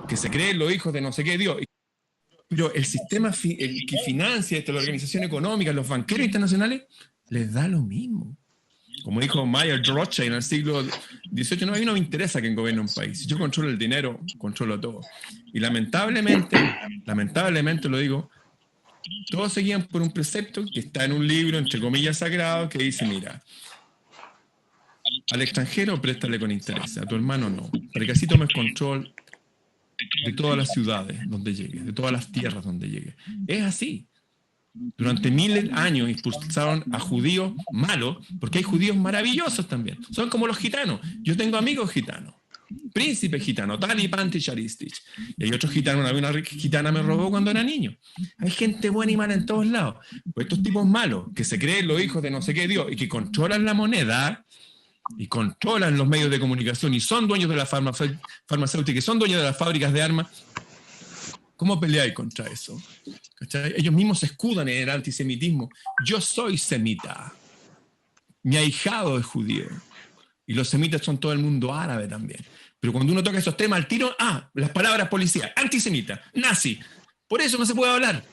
que se creen los hijos de no sé qué Dios. Pero el sistema el que financia la organización económica, los banqueros internacionales, les da lo mismo. Como dijo Mayer Rothschild en el siglo XVIII, no, a mí no me interesa quién gobierne un país. Si yo controlo el dinero, controlo todo. Y lamentablemente lo digo, todos seguían por un precepto que está en un libro, entre comillas, sagrado, que dice, mira, al extranjero préstale con interés, a tu hermano no, para que así tomes control de todas las ciudades donde llegues, de todas las tierras donde llegues. Es así. Durante miles de años expulsaron a judíos malos, porque hay judíos maravillosos también. Son como los gitanos. Yo tengo amigos gitanos. Príncipe gitano, Tali Panti Charistich. Y hay otros gitanos, una gitana me robó cuando era niño. Hay gente buena y mala en todos lados. Pues estos tipos malos, que se creen los hijos de no sé qué Dios y que controlan la moneda y controlan los medios de comunicación y son dueños de la farmacéutica y son dueños de las fábricas de armas, ¿cómo peleáis contra eso? ¿Cachai? Ellos mismos se escudan en el antisemitismo. Yo soy semita. Mi ahijado es judío. Y los semitas son todo el mundo árabe también. Pero cuando uno toca esos temas al tiro, las palabras policía, antisemita, nazi. Por eso no se puede hablar.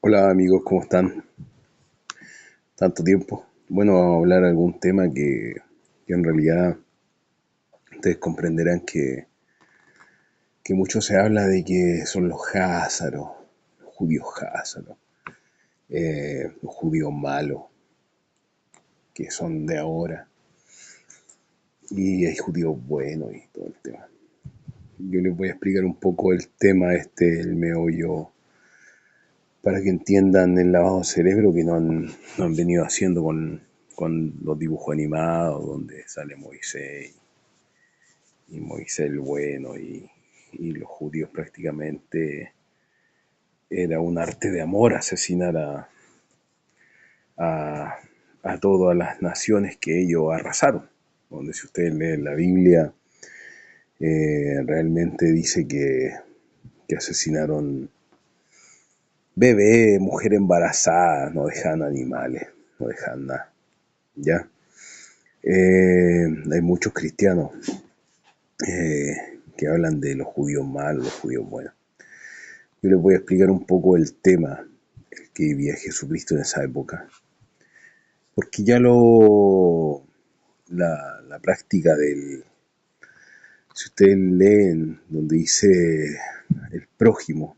Hola amigos, ¿cómo están? Tanto tiempo. Bueno, vamos a hablar de algún tema que en realidad ustedes comprenderán que mucho se habla de que son los házaros, los judíos házaros, los judíos malos, que son de ahora, y hay judíos buenos y todo el tema. Yo les voy a explicar un poco el tema el meollo, para que entiendan el lavado de cerebro que no han venido haciendo con los dibujos animados, donde sale Moisés, y Moisés el bueno, y los judíos prácticamente era un arte de amor asesinar a todas las naciones que ellos arrasaron. Donde si ustedes leen la Biblia, realmente dice que asesinaron bebés, mujeres embarazadas, no dejan animales, no dejan nada, ¿ya? Hay muchos cristianos que hablan de los judíos malos, los judíos buenos. Yo les voy a explicar un poco el tema el que vivía Jesucristo en esa época, porque ya la práctica si ustedes leen donde dice el prójimo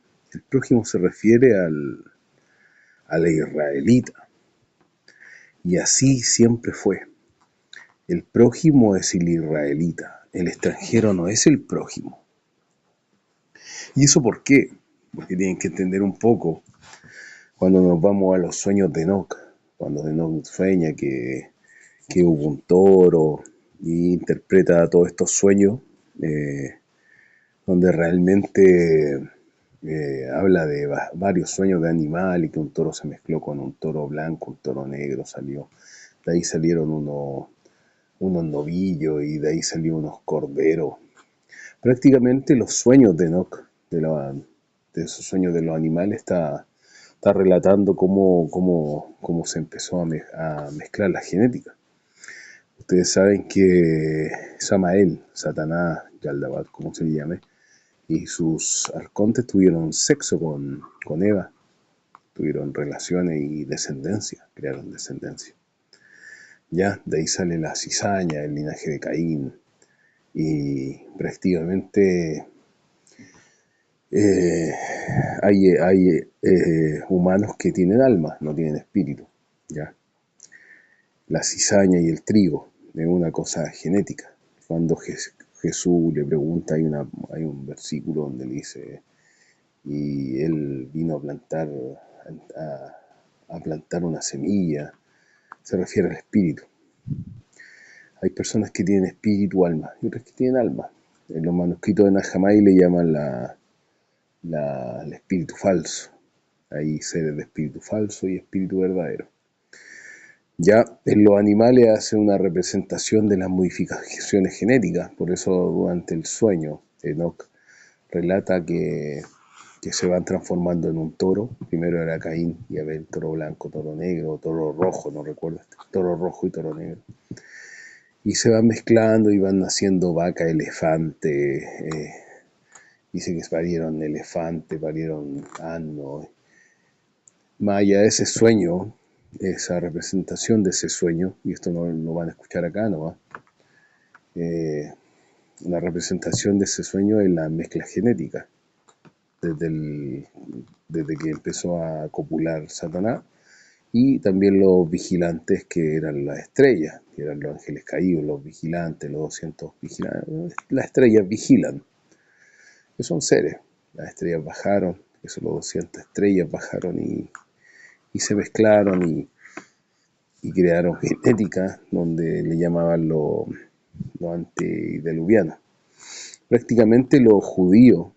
se refiere a la israelita, y así siempre fue. El prójimo es el israelita, el extranjero no es el prójimo. ¿Y eso por qué? Porque tienen que entender un poco cuando nos vamos a los sueños de Enoch, cuando Enoch sueña que hubo un toro y interpreta todos estos sueños, donde realmente habla de varios sueños de animal y que un toro se mezcló con un toro blanco, un toro negro salió. De ahí salieron unos novillos y de ahí salieron unos corderos. Prácticamente los sueños de Enoch, de esos sueños de los animales, está relatando cómo se empezó a mezclar la genética. Ustedes saben que Samael, Satanás, Yaldabaoth, como se le llame, y sus arcontes tuvieron sexo con Eva, tuvieron relaciones y descendencia, crearon descendencia. Ya, de ahí sale la cizaña, el linaje de Caín, y prácticamente hay humanos que tienen alma, no tienen espíritu, ya. La cizaña y el trigo, es una cosa genética. Cuando Jesús le pregunta, hay un versículo donde le dice, y él vino a plantar una semilla, se refiere al espíritu. Hay personas que tienen espíritu, alma, y otras que tienen alma. En los manuscritos de Nag Hammadi le llaman el espíritu falso. Hay seres de espíritu falso y espíritu verdadero. Ya en los animales hace una representación de las modificaciones genéticas, por eso durante el sueño Enoch relata que se van transformando en un toro. Primero era Caín y Abel, toro blanco, toro negro, toro rojo, no recuerdo, toro rojo y toro negro. y se van mezclando y van naciendo vaca, elefante, dice que parieron elefante, parieron asno. Más allá de ese sueño, esa representación de ese sueño, y esto no lo van a escuchar acá, ¿no? La representación de ese sueño es la mezcla genética. Desde que empezó a copular Satanás, y también los vigilantes que eran las estrellas, que eran los ángeles caídos, los vigilantes, los 200 vigilantes. Las estrellas vigilan, que son seres. Las estrellas bajaron, esos los 200 estrellas bajaron y se mezclaron y crearon genética, donde le llamaban lo antediluviano. Prácticamente los judíos,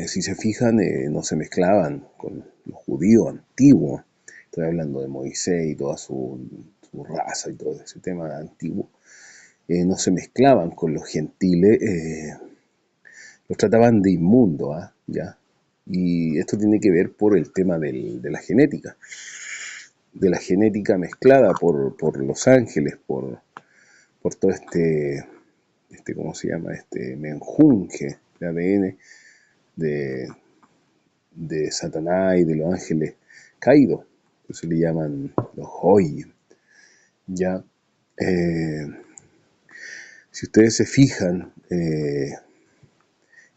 si se fijan, no se mezclaban con los judíos antiguos. Estoy hablando de Moisés y toda su raza y todo ese tema antiguo. No se mezclaban con los gentiles, los trataban de inmundo, ¿ya? Y esto tiene que ver por el tema de la genética mezclada por los ángeles, por todo ¿cómo se llama? Este menjunje de ADN de Satanás y de los ángeles caídos. Eso le llaman los Hoy. Ya, si ustedes se fijan,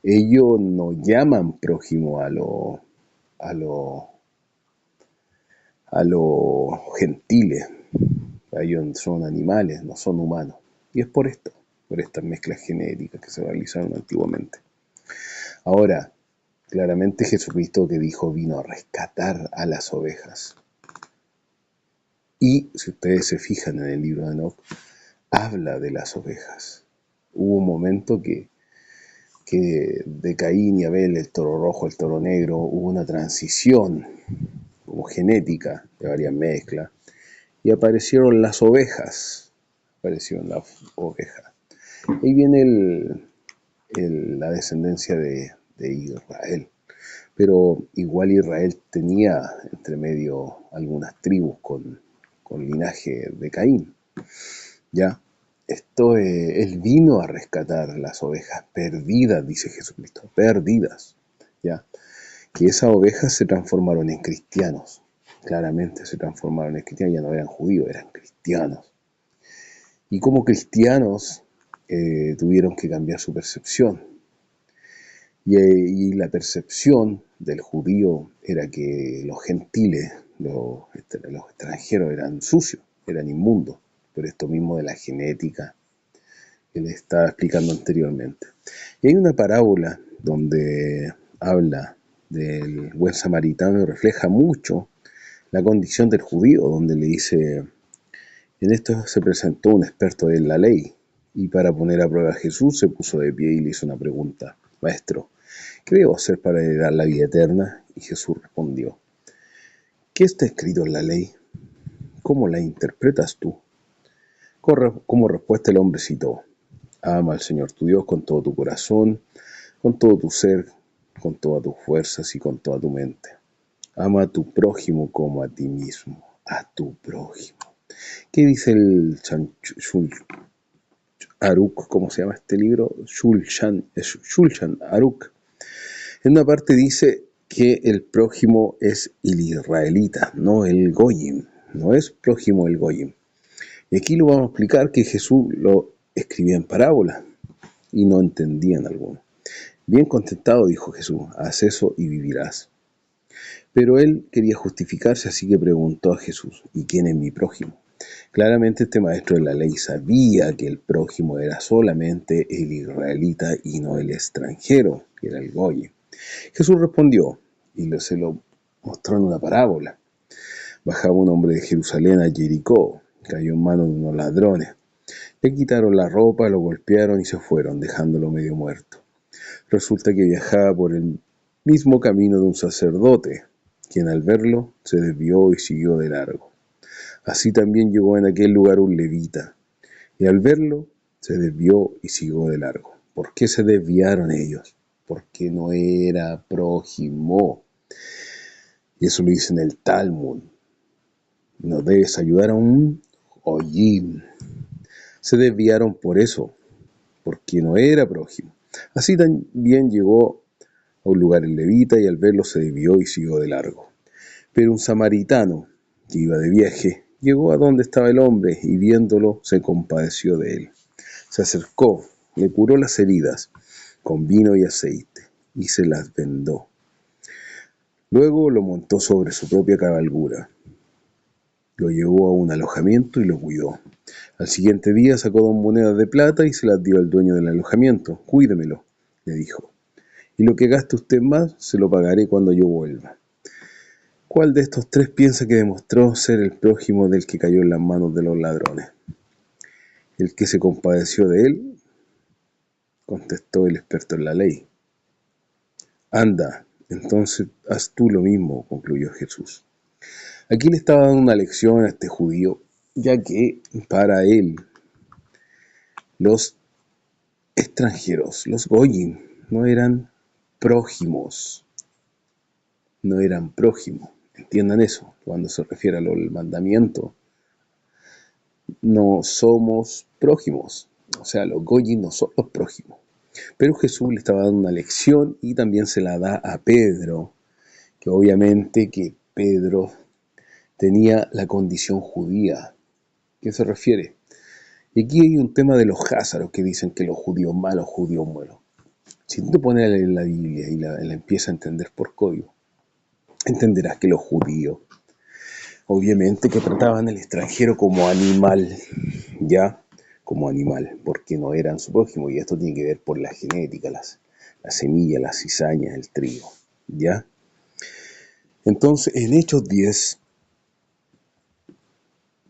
ellos no llaman prójimo a los gentiles. Ellos son animales, no son humanos. Y es por esto, por estas mezclas genéticas que se realizaron antiguamente. Ahora, claramente Jesucristo que dijo vino a rescatar a las ovejas. Y si ustedes se fijan en el libro de Enoc, habla de las ovejas. Hubo un momento que de Caín y Abel, el toro rojo, el toro negro, hubo una transición como genética de varias mezclas y aparecieron las ovejas. Ahí viene la descendencia de Israel. Pero igual Israel tenía entre medio algunas tribus con linaje de Caín. ¿Ya? Él vino a rescatar las ovejas perdidas, dice Jesucristo, perdidas. ¿Ya? Que esas ovejas se transformaron en cristianos. Claramente se transformaron en cristianos, ya no eran judíos, eran cristianos. Y como cristianos tuvieron que cambiar su percepción. Y la percepción del judío era que los gentiles, los extranjeros eran sucios, eran inmundos, por esto mismo de la genética que les estaba explicando anteriormente. Y hay una parábola donde habla del buen samaritano y refleja mucho la condición del judío, donde le dice, en esto se presentó un experto en la ley, y para poner a prueba a Jesús se puso de pie y le hizo una pregunta, Maestro, ¿qué debo hacer para heredar la vida eterna? Y Jesús respondió, ¿qué está escrito en la ley? ¿Cómo la interpretas tú? Como respuesta el hombre citó, ama al Señor tu Dios con todo tu corazón, con todo tu ser, con todas tus fuerzas y con toda tu mente. Ama a tu prójimo como a ti mismo, a tu prójimo. ¿Qué dice el Aruk? ¿Cómo se llama este libro? Shulchan Aruk. En una parte dice que el prójimo es el israelita, no el goyim, no es prójimo el goyim. Y aquí lo vamos a explicar que Jesús lo escribía en parábolas y no entendían algunos. Bien contentado, dijo Jesús, haz eso y vivirás. Pero él quería justificarse, así que preguntó a Jesús, ¿y quién es mi prójimo? Claramente este maestro de la ley sabía que el prójimo era solamente el israelita y no el extranjero, que era el goy. Jesús respondió y se lo mostró en una parábola. Bajaba un hombre de Jerusalén a Jericó, cayó en manos de unos ladrones. Le quitaron la ropa, lo golpearon y se fueron, dejándolo medio muerto. Resulta que viajaba por el mismo camino de un sacerdote, quien al verlo se desvió y siguió de largo. Así también llegó en aquel lugar un levita, y al verlo se desvió y siguió de largo. ¿Por qué se desviaron ellos? Porque no era prójimo. Y eso lo dice en el Talmud. No debes ayudar a un goyim. se desviaron por eso, porque no era prójimo. Así también llegó a un lugar en levita y al verlo se desvió y siguió de largo. Pero un samaritano que iba de viaje llegó a donde estaba el hombre y viéndolo se compadeció de él. Se acercó, le curó las heridas con vino y aceite y se las vendó. Luego lo montó sobre su propia cabalgura, lo llevó a un alojamiento y lo cuidó. Al siguiente día sacó 2 monedas de plata y se las dio al dueño del alojamiento. Cuídemelo, le dijo, y lo que gaste usted más se lo pagaré cuando yo vuelva. ¿Cuál de estos tres piensa que demostró ser el prójimo del que cayó en las manos de los ladrones? El que se compadeció de él, contestó el experto en la ley. Anda, entonces haz tú lo mismo, concluyó Jesús. Aquí le estaba dando una lección a este judío, ya que para él los extranjeros, los goyim, no eran prójimos, no eran prójimos. Entiendan eso, cuando se refiere al mandamiento, no somos prójimos, o sea, los goyim no son los prójimos. Pero Jesús le estaba dando una lección y también se la da a Pedro, que obviamente que Pedro tenía la condición judía. ¿Qué se refiere? Y aquí hay un tema de los házaros que dicen que los judíos malos, judíos buenos. Si tú te pones a leer la Biblia y la empiezas a entender por código, entenderás que los judíos, obviamente que trataban al extranjero como animal, ¿ya? Como animal, porque no eran su prójimo, y esto tiene que ver por la genética, las semillas, las cizañas, el trigo, ¿ya? Entonces, en Hechos 10,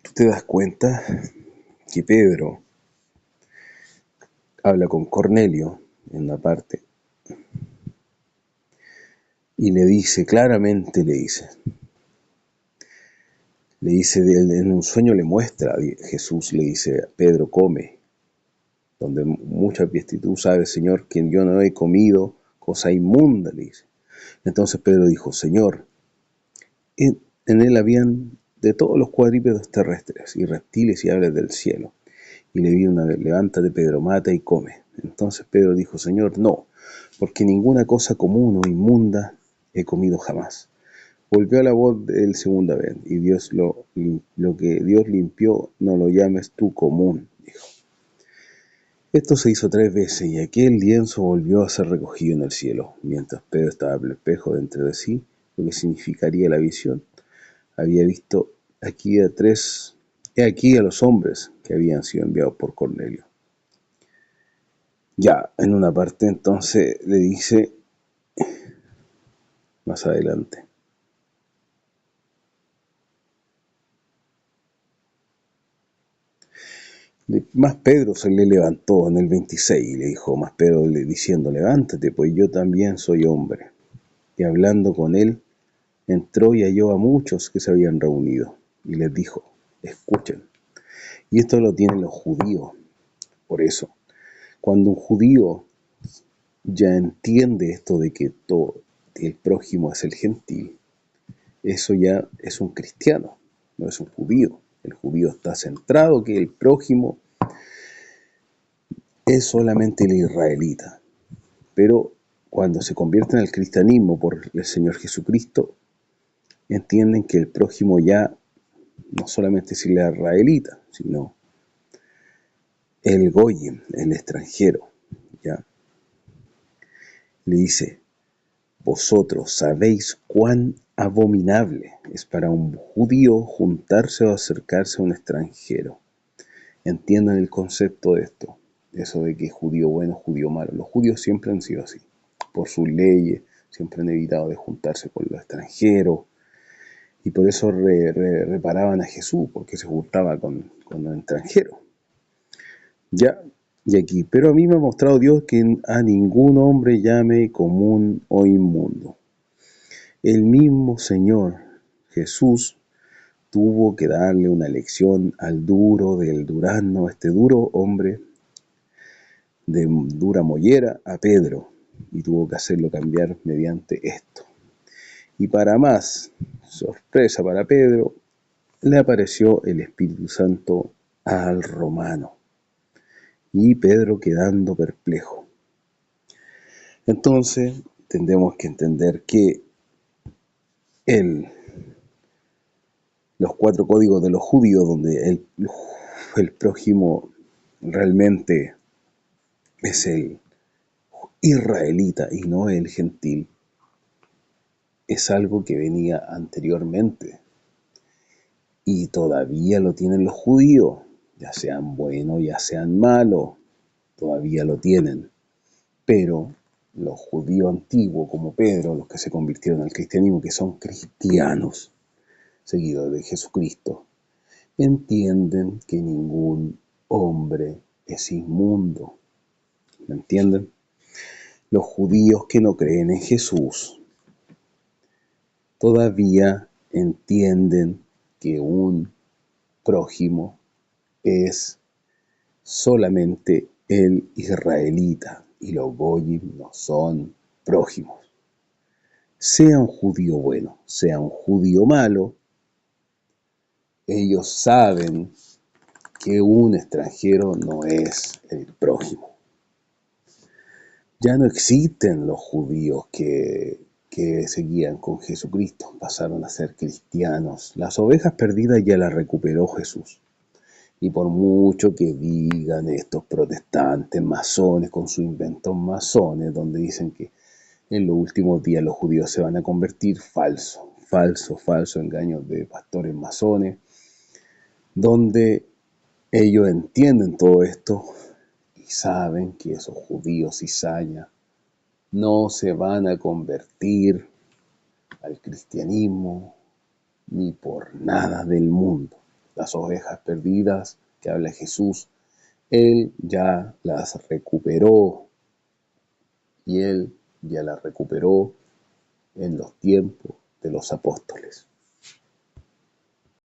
tú te das cuenta que Pedro habla con Cornelio en una parte y le dice, claramente le dice, en un sueño le muestra, Jesús le dice, Pedro, come, donde muchas veces tú sabes, Señor, que yo no he comido cosa inmunda, le dice. Entonces Pedro dijo, Señor, en él habían de todos los cuadrúpedos terrestres y reptiles y aves del cielo. Y le vi levántate Pedro, mata y come. Entonces Pedro dijo, Señor, no, porque ninguna cosa común o inmunda he comido jamás. Volvió a la voz de él segunda vez, y Dios lo que Dios limpió, no lo llames tú común, dijo. Esto se hizo 3 veces, y aquel lienzo volvió a ser recogido en el cielo. Mientras Pedro estaba perplejo dentro de sí, lo que significaría la visión, había visto aquí a los hombres que habían sido enviados por Cornelio. Ya, en una parte entonces le dice, más adelante, más Pedro se le levantó en el 26 y le dijo más Pedro diciendo, levántate, pues yo también soy hombre. Y hablando con él, entró y halló a muchos que se habían reunido y les dijo, escuchen. Y esto lo tienen los judíos. Por eso, cuando un judío ya entiende esto de que todo el prójimo es el gentil, eso ya es un cristiano, no es un judío. El judío está centrado que el prójimo es solamente el israelita. Pero cuando se convierten al cristianismo por el Señor Jesucristo, entienden que el prójimo ya no solamente es el israelita, sino el goyim, el extranjero, ¿ya? Le dice, vosotros sabéis cuán abominable es para un judío juntarse o acercarse a un extranjero. Entiendan el concepto de esto, eso de que judío bueno, judío malo. Los judíos siempre han sido así, por sus leyes, siempre han evitado de juntarse con los extranjeros, y por eso reparaban a Jesús, porque se juntaba con los extranjeros. Ya, y aquí, pero a mí me ha mostrado Dios que a ningún hombre llame común o inmundo. El mismo Señor Jesús tuvo que darle una lección al duro del durazno, este duro hombre de dura mollera, a Pedro, y tuvo que hacerlo cambiar mediante esto. Y para más sorpresa para Pedro, le apareció el Espíritu Santo al romano. y Pedro quedando perplejo. Entonces, tenemos que entender que los 4 códigos de los judíos, donde el prójimo realmente es el israelita y no el gentil, es algo que venía anteriormente y todavía lo tienen los judíos, ya sean buenos, ya sean malos, todavía lo tienen. Pero los judíos antiguos, como Pedro, los que se convirtieron al cristianismo, que son cristianos, seguidores de Jesucristo, entienden que ningún hombre es inmundo. ¿Me entienden? Los judíos que no creen en Jesús todavía entienden que un prójimo es solamente el israelita y los goyim no son prójimos. Sea un judío bueno, sea un judío malo, ellos saben que un extranjero no es el prójimo. Ya no existen los judíos que seguían con Jesucristo, pasaron a ser cristianos. Las ovejas perdidas ya las recuperó Jesús. Y por mucho que digan estos protestantes masones con sus inventos masones, donde dicen que en los últimos días los judíos se van a convertir, falso, engaños de pastores masones, donde ellos entienden todo esto y saben que esos judíos cizaña no se van a convertir al cristianismo ni por nada del mundo. Las ovejas perdidas que habla Jesús, Él ya las recuperó y Él ya las recuperó en los tiempos de los apóstoles.